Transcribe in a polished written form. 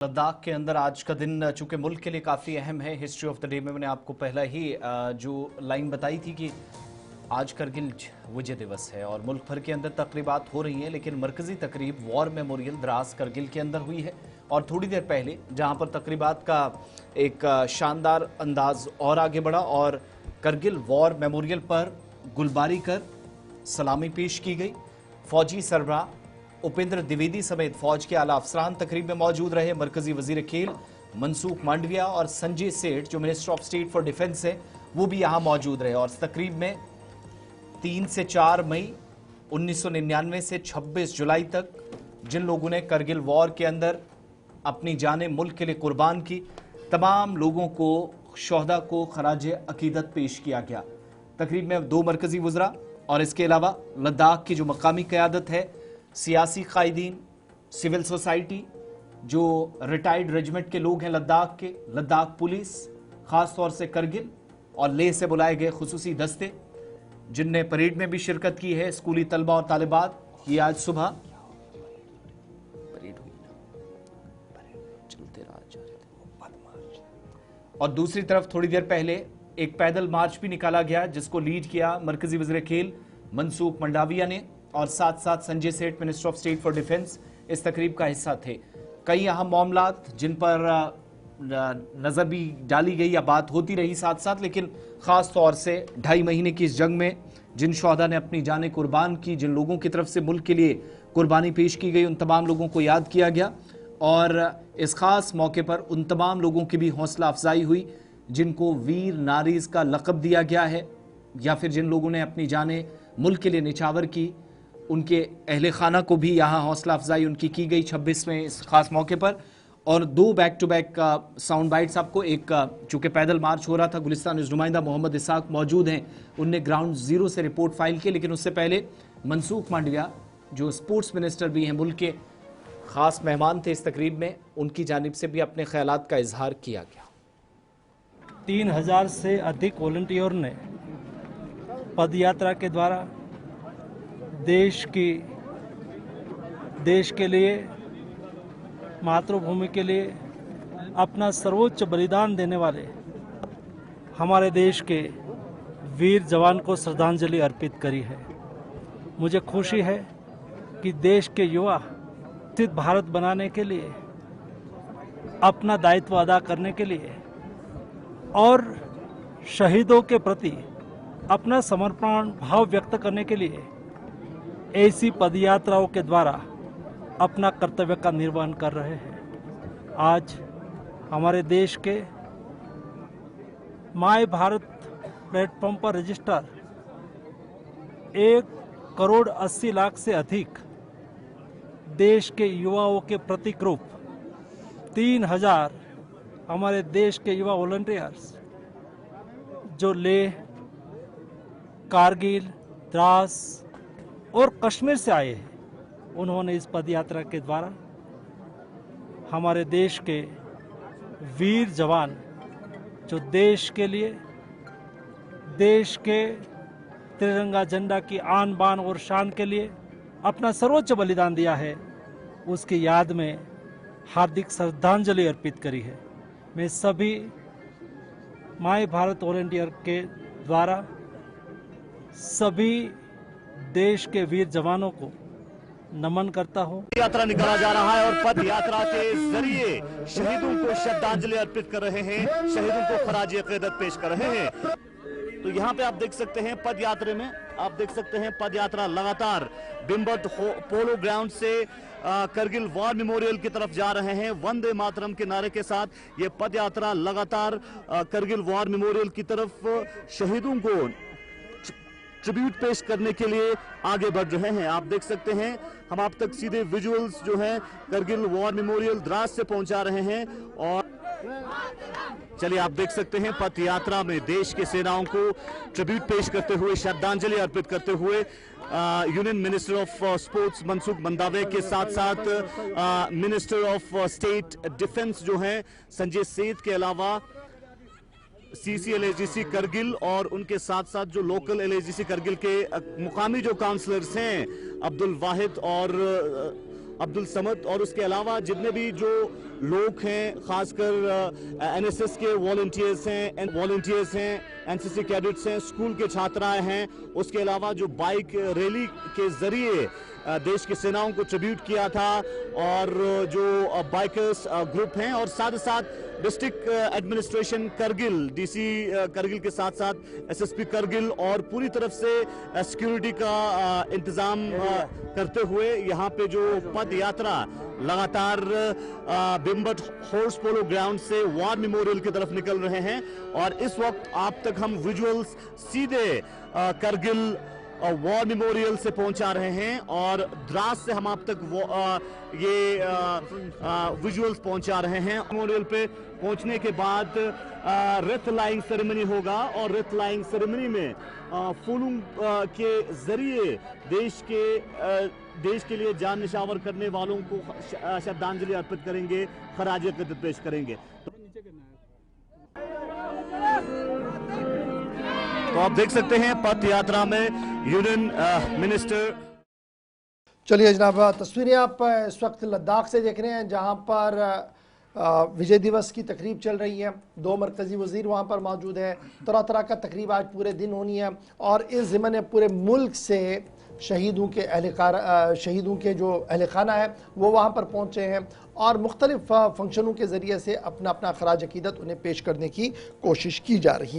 लद्दाख के अंदर आज का दिन चूंकि मुल्क के लिए काफ़ी अहम है। हिस्ट्री ऑफ द डे में मैंने आपको पहला ही जो लाइन बताई थी कि आज करगिल विजय दिवस है और मुल्क भर के अंदर तकरीबात हो रही हैं, लेकिन मरकजी तकरीब वॉर मेमोरियल द्रास करगिल के अंदर हुई है। और थोड़ी देर पहले जहां पर तकरीबात का एक शानदार अंदाज और आगे बढ़ा और करगिल वॉर मेमोरियल पर गुलबारी कर सलामी पेश की गई। फौजी सरबराह उपेंद्र द्विवेदी समेत फौज के आला अफसरान तकरीब में मौजूद रहे। मरकजी वजीर खेल मनसुख मांडविया और संजय सेठ जो minister of state for defence है वो भी यहां मौजूद रहे। और इस तकरीब में 3 से 4 मई 1999 से 26 जुलाई तक जिन लोगों ने करगिल वॉर के अंदर अपनी जानें मुल्क के लिए कुर्बान की, तमाम लोगों को शोहदा को खराज अकीदत पेश किया गया। तकरीब में 2 मरकजी वज़रा और इसके अलावा लद्दाख की जो मकामी क़यादत है, सियासी कायदीन, सिविल सोसाइटी, जो रिटायर्ड रेजिमेंट के लोग हैं लद्दाख के, लद्दाख पुलिस, ख़ास तौर से करगिल और लेह से बुलाए गए खुसूसी दस्ते जिनने परेड में भी शिरकत की है। स्कूली तलबा और तालिबात, ये आज सुबह परेड हुई चलते और दूसरी तरफ थोड़ी देर पहले एक पैदल मार्च भी निकाला गया जिसको लीड किया मरकजी वज़ीर खेल मनसुख मांडविया ने और साथ साथ Sanjay Seth minister of state for defence इस तकरीब का हिस्सा थे। कई अहम मामलात जिन पर नज़र भी डाली गई या बात होती रही साथ साथ, लेकिन ख़ास तौर से 2.5 महीने की इस जंग में जिन शोहदा ने अपनी जानें कुर्बान की, जिन लोगों की तरफ से मुल्क के लिए कुर्बानी पेश की गई, उन तमाम लोगों को याद किया गया। और इस ख़ास मौके पर उन तमाम लोगों की भी हौसला अफजाई हुई जिनको वीर नारीज़ का लक़ब दिया गया है या फिर जिन लोगों ने अपनी जानें मुल्क के लिए निछावर की, उनके अहले खाना को भी यहाँ हौसला अफजाई उनकी की गई 26वें इस खास मौके पर। और 2 back to back sound bites आपको, एक चूँकि पैदल मार्च हो रहा था, गुलिस्तान न्यूज़ नुमाइंदा मोहम्मद इसाक मौजूद हैं, उनने ग्राउंड ज़ीरो से रिपोर्ट फाइल की। लेकिन उससे पहले मनसुख मांडविया जो स्पोर्ट्स मिनिस्टर भी हैं, मुल्क के ख़ास मेहमान थे इस तकरीब में, उनकी जानिब से भी अपने ख्यालात का इजहार किया गया। 3000 से अधिक वॉलंटियर ने पदयात्रा के द्वारा देश के लिए, मातृभूमि के लिए अपना सर्वोच्च बलिदान देने वाले हमारे देश के वीर जवान को श्रद्धांजलि अर्पित करी है। मुझे खुशी है कि देश के युवा स्थित भारत बनाने के लिए, अपना दायित्व अदा करने के लिए और शहीदों के प्रति अपना समर्पण भाव व्यक्त करने के लिए ऐसी पदयात्राओं के द्वारा अपना कर्तव्य का निर्वहन कर रहे हैं। आज हमारे देश के माय भारत प्लेटफॉर्म पर रजिस्टर 1,80,00,000 से अधिक देश के युवाओं के प्रतीक रूप 3000 हमारे देश के युवा वॉलंटियर्स जो लेह, कारगिल, द्रास और कश्मीर से आए हैं, उन्होंने इस पदयात्रा के द्वारा हमारे देश के वीर जवान जो देश के लिए, देश के तिरंगा झंडा की आन बान और शान के लिए अपना सर्वोच्च बलिदान दिया है, उसकी याद में हार्दिक श्रद्धांजलि अर्पित करी है। मैं सभी माय भारत वॉलंटियर के द्वारा सभी देश के वीर जवानों को नमन करता हूँ। यात्रा निकाला जा रहा है और पद यात्रा के जरिए शहीदों को श्रद्धांजलि अर्पित कर रहे हैं, शहीदों को खराज अकीदत पेश कर रहे हैं। तो यहाँ पे आप देख सकते हैं पद यात्रा में, आप देख सकते हैं पद यात्रा लगातार बिम्बट पोलो ग्राउंड से करगिल वॉर मेमोरियल की तरफ जा रहे हैं। वंदे मातरम के नारे के साथ ये पद यात्रा लगातार करगिल वॉर मेमोरियल की तरफ शहीदों को ट्रिब्यूट पेश करने के लिए आगे बढ़ रहे हैं। आप देख सकते हैं, हम आप तक सीधे विजुअल्स जो हैं करगिल वॉर मेमोरियल द्रास से पहुंचा रहे हैं। और चलिए आप देख सकते हैं पद यात्रा में देश के सेनाओं को ट्रिब्यूट पेश करते हुए, श्रद्धांजलि अर्पित करते हुए union minister of sports Mansukh Mandaviya के साथ साथ मिनिस्टर ऑफ स्टेट डिफेंस जो हैं संजय सेठ के अलावा CCLAGC करगिल और उनके साथ साथ जो लोकल LAGC करगिल के मुकामी जो काउंसलर्स हैं अब्दुल वाहिद और अब्दुल समद और उसके अलावा जितने भी जो लोग हैं, खासकर एनएसएस के वॉलंटियर्स हैं, एनसीसी कैडेट्स हैं, स्कूल के छात्राएं हैं। उसके अलावा जो बाइक रैली के जरिए देश की सेनाओं को ट्रिब्यूट किया था, और जो बाइकर्स ग्रुप हैं, और साथ ही साथ district administration Kargil, DC Kargil के साथ साथ एसएसपी करगिल, और पूरी तरफ से सिक्योरिटी का इंतजाम करते हुए यहाँ पे जो पद यात्रा लगातार बिम्बट हॉर्स पोलो ग्राउंड से वार मेमोरियल की तरफ निकल रहे हैं। और इस वक्त आप तक हम विजुअल्स सीधे करगिल वॉर मेमोरियल से पहुंचा रहे हैं, और द्रास से हम आप तक ये विजुअल्स पहुंचा रहे हैं। मेमोरियल पे पहुंचने के बाद रेथ लाइंग सेरेमनी होगा, और रेथ लाइंग सेरेमनी में फूलों के जरिए देश के लिए जान निछावर करने वालों को श्रद्धांजलि अर्पित करेंगे, खराज अकीदत पेश करेंगे। तो आप देख सकते हैं पथ यात्रा में यूनियन मिनिस्टर। चलिए जनाब, तस्वीरें आप इस वक्त लद्दाख से देख रहे हैं, जहां पर विजय दिवस की तकरीब चल रही है। 2 मरकज़ी वज़ीर वहां पर मौजूद है। तरह तरह का तकरीब आज पूरे दिन होनी है, और इस ज़िम्मे पूरे मुल्क से शहीदों के जो अहल खाना है वो वहाँ पर पहुँचे हैं, और मुख्तलिफ फंक्शनों के ज़रिए से अपना अपना खराज अकीदत उन्हें पेश करने की कोशिश की जा रही है।